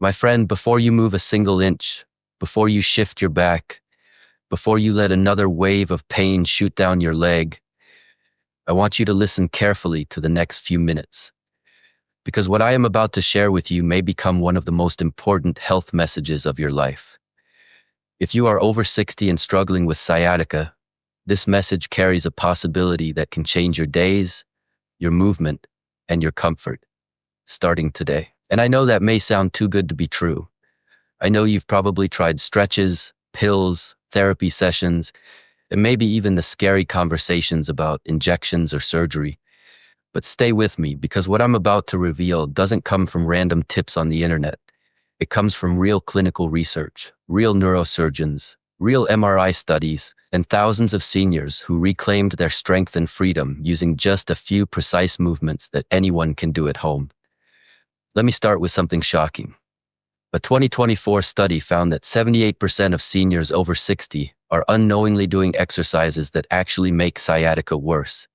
My friend, before you move a single inch, before you shift your back, before you let another wave of pain shoot down your leg, I want you to listen carefully to the next few minutes. Because what I am about to share with you may become one of the most important health messages of your life. If you are over 60 and struggling with sciatica, this message carries a possibility that can change your days, your movement, and your comfort, starting today. And I know that may sound too good to be true. I know you've probably tried stretches, pills, therapy sessions, and maybe even the scary conversations about injections or surgery. But stay with me, because what I'm about to reveal doesn't come from random tips on the internet. It comes from real clinical research, real neurosurgeons, real MRI studies, and thousands of seniors who reclaimed their strength and freedom using just a few precise movements that anyone can do at home. Let me start with something shocking. A 2024 study found that 78% of seniors over 60 are unknowingly doing exercises that actually make sciatica worse.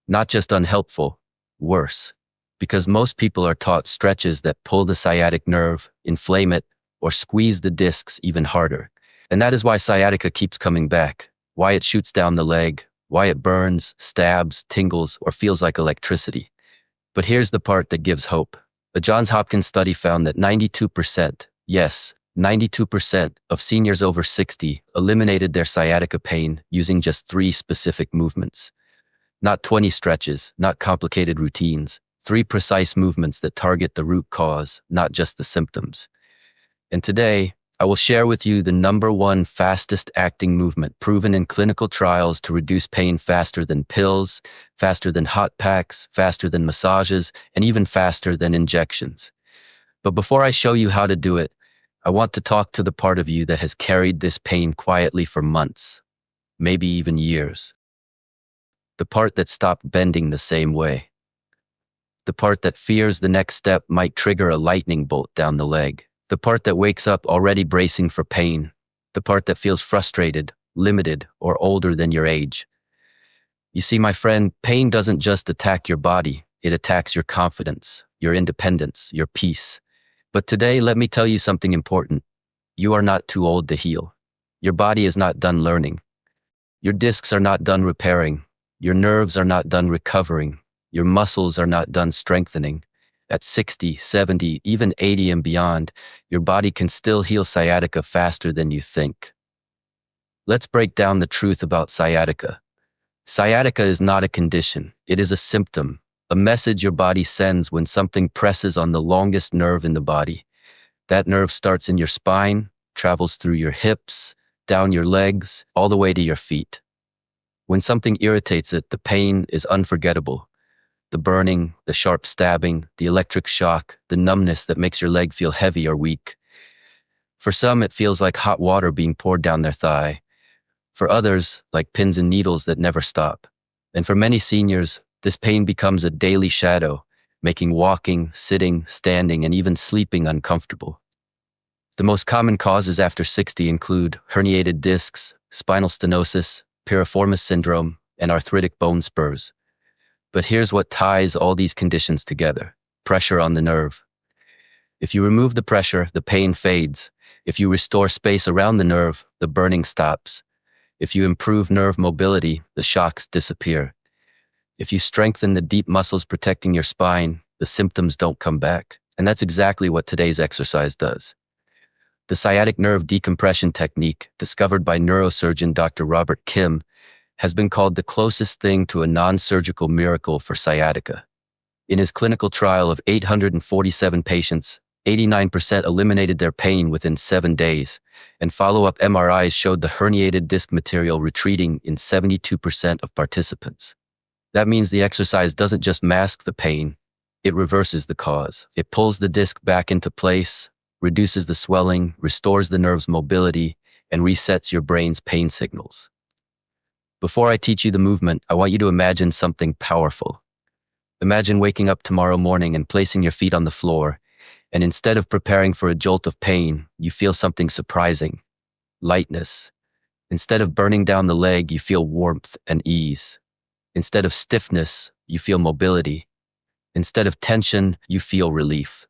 Not just unhelpful, worse. Because most people are taught stretches that pull the sciatic nerve, inflame it, or squeeze the discs even harder. And that is why sciatica keeps coming back, why it shoots down the leg, why it burns, stabs, tingles, or feels like electricity. But here's the part that gives hope. A Johns Hopkins study found that 92%, yes, 92% of seniors over 60 eliminated their sciatica pain using just 3 specific movements. Not 20 stretches, not complicated routines, 3 precise movements that target the root cause, not just the symptoms. And today, I will share with you the #1 fastest acting movement proven in clinical trials to reduce pain faster than pills, faster than hot packs, faster than massages, and even faster than injections. But before I show you how to do it, I want to talk to the part of you that has carried this pain quietly for months, maybe even years. The part that stopped bending the same way. The part that fears the next step might trigger a lightning bolt down the leg. The part that wakes up already bracing for pain. The part that feels frustrated, limited, or older than your age. You see, my friend, pain doesn't just attack your body. It attacks your confidence, your independence, your peace. But today, let me tell you something important. You are not too old to heal. Your body is not done learning. Your discs are not done repairing. Your nerves are not done recovering. Your muscles are not done strengthening. At 60, 70, even 80 and beyond, your body can still heal sciatica faster than you think. Let's break down the truth about sciatica. Sciatica is not a condition. It is a symptom, a message your body sends when something presses on the longest nerve in the body. That nerve starts in your spine, travels through your hips, down your legs, all the way to your feet. When something irritates it, the pain is unforgettable. The burning, the sharp stabbing, the electric shock, the numbness that makes your leg feel heavy or weak. For some, it feels like hot water being poured down their thigh. For others, like pins and needles that never stop. And for many seniors, this pain becomes a daily shadow, making walking, sitting, standing, and even sleeping uncomfortable. The most common causes after 60 include herniated discs, spinal stenosis, piriformis syndrome, and arthritic bone spurs. But here's what ties all these conditions together: pressure on the nerve. If you remove the pressure, the pain fades. If you restore space around the nerve, the burning stops. If you improve nerve mobility, the shocks disappear. If you strengthen the deep muscles protecting your spine, the symptoms don't come back. And that's exactly what today's exercise does. The sciatic nerve decompression technique, discovered by neurosurgeon Dr. Robert Kim, has been called the closest thing to a non-surgical miracle for sciatica. In his clinical trial of 847 patients, 89% eliminated their pain within 7 days, and follow-up MRIs showed the herniated disc material retreating in 72% of participants. That means the exercise doesn't just mask the pain, it reverses the cause. It pulls the disc back into place, reduces the swelling, restores the nerve's mobility, and resets your brain's pain signals. Before I teach you the movement, I want you to imagine something powerful. Imagine waking up tomorrow morning and placing your feet on the floor, and instead of preparing for a jolt of pain, you feel something surprising: lightness. Instead of burning down the leg, you feel warmth and ease. Instead of stiffness, you feel mobility. Instead of tension, you feel relief.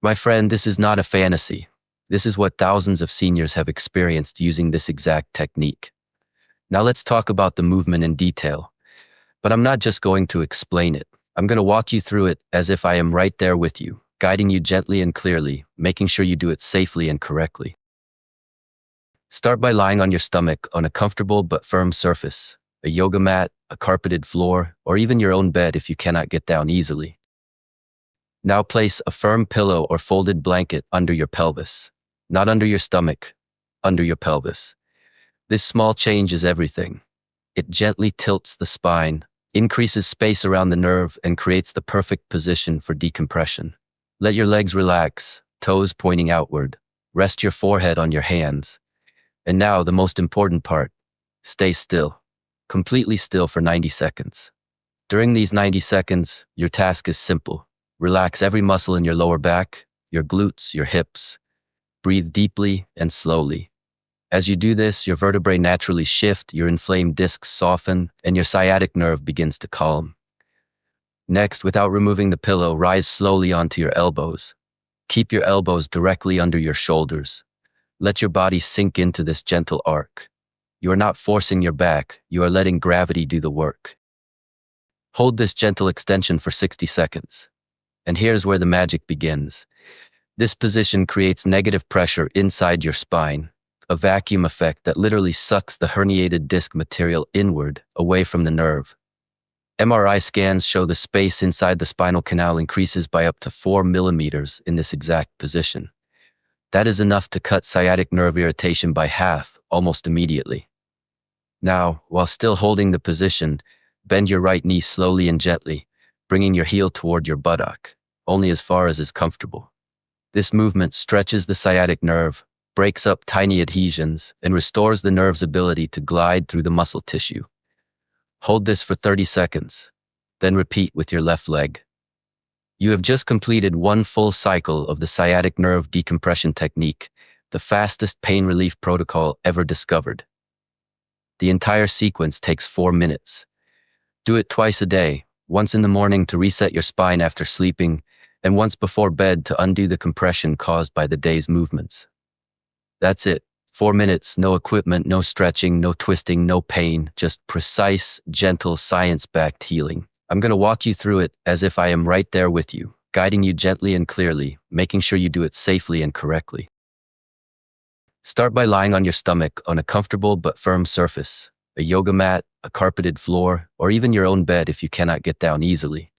My friend, this is not a fantasy. This is what thousands of seniors have experienced using this exact technique. Now let's talk about the movement in detail. But I'm not just going to explain it. I'm going to walk you through it as if I am right there with you, guiding you gently and clearly, making sure you do it safely and correctly. Start by lying on your stomach on a comfortable but firm surface, a yoga mat, a carpeted floor, or even your own bed if you cannot get down easily. Now place a firm pillow or folded blanket under your pelvis, not under your stomach, under your pelvis. This small change is everything. It gently tilts the spine, increases space around the nerve, and creates the perfect position for decompression. Let your legs relax, toes pointing outward. Rest your forehead on your hands. And now the most important part, stay still, completely still for 90 seconds. During these 90 seconds, your task is simple. Relax every muscle in your lower back, your glutes, your hips. Breathe deeply and slowly. As you do this, your vertebrae naturally shift, your inflamed discs soften, and your sciatic nerve begins to calm. Next, without removing the pillow, rise slowly onto your elbows. Keep your elbows directly under your shoulders. Let your body sink into this gentle arc. You are not forcing your back, you are letting gravity do the work. Hold this gentle extension for 60 seconds. And here's where the magic begins. This position creates negative pressure inside your spine, a vacuum effect that literally sucks the herniated disc material inward, away from the nerve. MRI scans show the space inside the spinal canal increases by up to 4 millimeters in this exact position. That is enough to cut sciatic nerve irritation by half, almost immediately. Now, while still holding the position, bend your right knee slowly and gently, bringing your heel toward your buttock, only as far as is comfortable. This movement stretches the sciatic nerve, breaks up tiny adhesions, and restores the nerve's ability to glide through the muscle tissue. Hold this for 30 seconds, then repeat with your left leg. You have just completed one full cycle of the sciatic nerve decompression technique, the fastest pain relief protocol ever discovered. The entire sequence takes 4 minutes. Do it twice a day, once in the morning to reset your spine after sleeping, and once before bed to undo the compression caused by the day's movements. That's it. 4 minutes, no equipment, no stretching, no twisting, no pain, just precise, gentle, science-backed healing. I'm going to walk you through it as if I am right there with you, guiding you gently and clearly, making sure you do it safely and correctly. Start by lying on your stomach on a comfortable but firm surface, a yoga mat, a carpeted floor, or even your own bed if you cannot get down easily.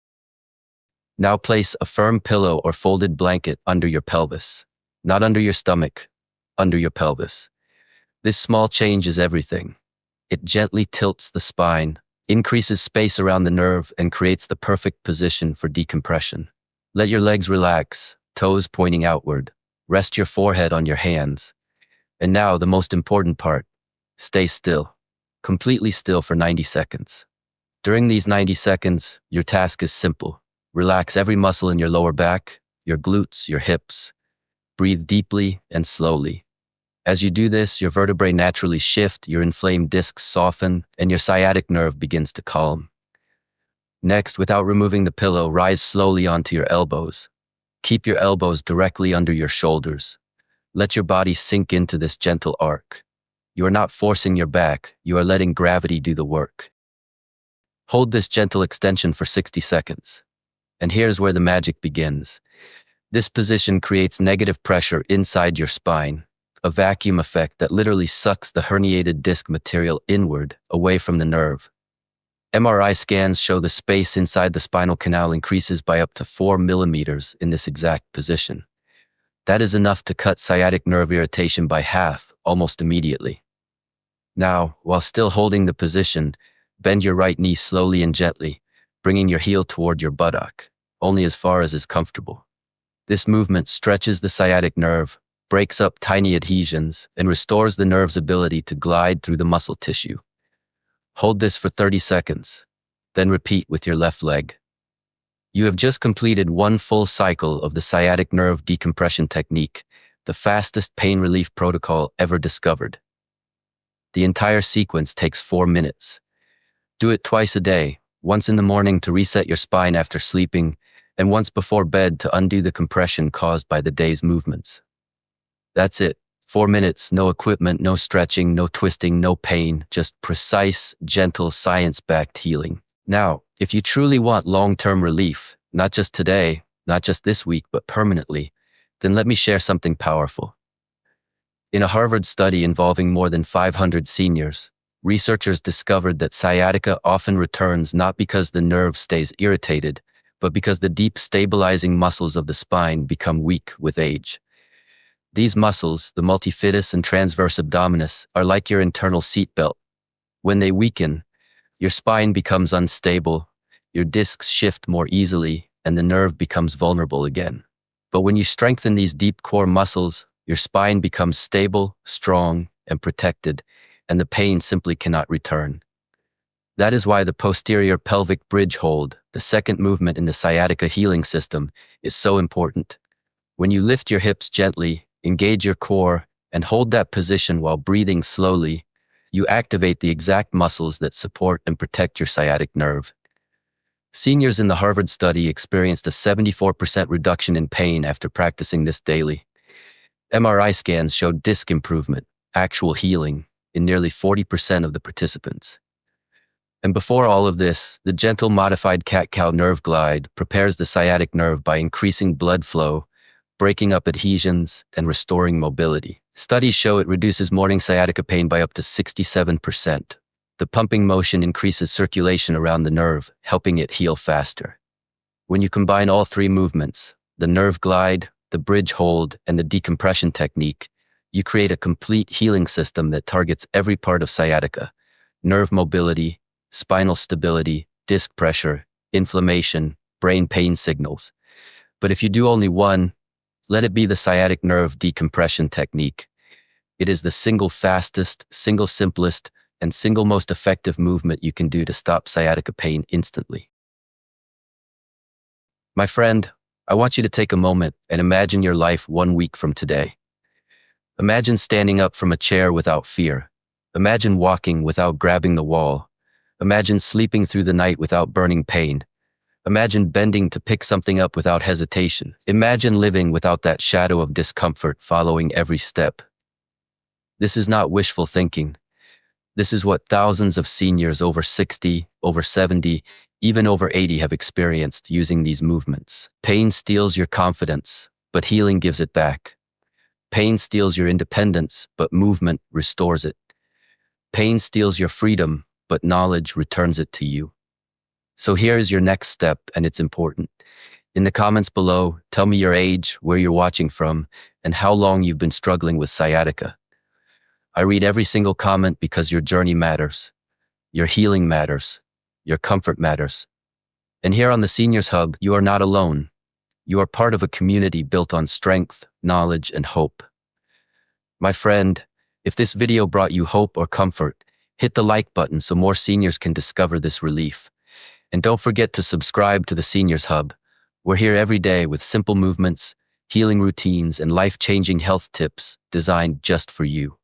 Now place a firm pillow or folded blanket under your pelvis, not under your stomach, under your pelvis. This small change is everything. It gently tilts the spine, increases space around the nerve, and creates the perfect position for decompression. Let your legs relax, toes pointing outward. Rest your forehead on your hands. And now the most important part, stay still, completely still for 90 seconds. During these 90 seconds, your task is simple. Relax every muscle in your lower back, your glutes, your hips. Breathe deeply and slowly. As you do this, your vertebrae naturally shift, your inflamed discs soften, and your sciatic nerve begins to calm. Next, without removing the pillow, rise slowly onto your elbows. Keep your elbows directly under your shoulders. Let your body sink into this gentle arc. You are not forcing your back, you are letting gravity do the work. Hold this gentle extension for 60 seconds. And here's where the magic begins. This position creates negative pressure inside your spine, a vacuum effect that literally sucks the herniated disc material inward, away from the nerve. MRI scans show the space inside the spinal canal increases by up to 4 millimeters in this exact position. That is enough to cut sciatic nerve irritation by half, almost immediately. Now, while still holding the position, bend your right knee slowly and gently, bringing your heel toward your buttock, only as far as is comfortable. This movement stretches the sciatic nerve, breaks up tiny adhesions, and restores the nerve's ability to glide through the muscle tissue. Hold this for 30 seconds, then repeat with your left leg. You have just completed one full cycle of the sciatic nerve decompression technique, the fastest pain relief protocol ever discovered. The entire sequence takes 4 minutes. Do it twice a day, once in the morning to reset your spine after sleeping, and once before bed to undo the compression caused by the day's movements. That's it. 4 minutes, no equipment, no stretching, no twisting, no pain, just precise, gentle, science-backed healing. Now, if you truly want long-term relief, not just today, not just this week, but permanently, then let me share something powerful. In a Harvard study involving more than 500 seniors, researchers discovered that sciatica often returns not because the nerve stays irritated, but because the deep stabilizing muscles of the spine become weak with age. These muscles, the multifidus and transverse abdominis, are like your internal seatbelt. When they weaken, your spine becomes unstable, your discs shift more easily, and the nerve becomes vulnerable again. But when you strengthen these deep core muscles, your spine becomes stable, strong, and protected, and the pain simply cannot return. That is why the posterior pelvic bridge hold, the second movement in the sciatica healing system, is so important. When you lift your hips gently, engage your core, and hold that position while breathing slowly, you activate the exact muscles that support and protect your sciatic nerve. Seniors in the Harvard study experienced a 74% reduction in pain after practicing this daily. MRI scans showed disc improvement, actual healing, in nearly 40% of the participants. And before all of this, the gentle modified cat-cow nerve glide prepares the sciatic nerve by increasing blood flow, breaking up adhesions, and restoring mobility. Studies show it reduces morning sciatica pain by up to 67%. The pumping motion increases circulation around the nerve, helping it heal faster. When you combine all three movements, the nerve glide, the bridge hold, and the decompression technique, you create a complete healing system that targets every part of sciatica: nerve mobility, spinal stability, disc pressure, inflammation, brain pain signals. But if you do only one, let it be the sciatic nerve decompression technique. It is the single fastest, single simplest, and single most effective movement you can do to stop sciatica pain instantly. My friend, I want you to take a moment and imagine your life 1 week from today. Imagine standing up from a chair without fear. Imagine walking without grabbing the wall. Imagine sleeping through the night without burning pain. Imagine bending to pick something up without hesitation. Imagine living without that shadow of discomfort following every step. This is not wishful thinking. This is what thousands of seniors over 60, over 70, even over 80 have experienced using these movements. Pain steals your confidence, but healing gives it back. Pain steals your independence, but movement restores it. Pain steals your freedom, but knowledge returns it to you. So here is your next step, and it's important. In the comments below, tell me your age, where you're watching from, and how long you've been struggling with sciatica. I read every single comment because your journey matters. Your healing matters. Your comfort matters. And here on the Seniors Hub, you are not alone. You are part of a community built on strength, knowledge, and hope. My friend, if this video brought you hope or comfort, hit the like button so more seniors can discover this relief. And don't forget to subscribe to the Seniors Hub. We're here every day with simple movements, healing routines, and life-changing health tips designed just for you.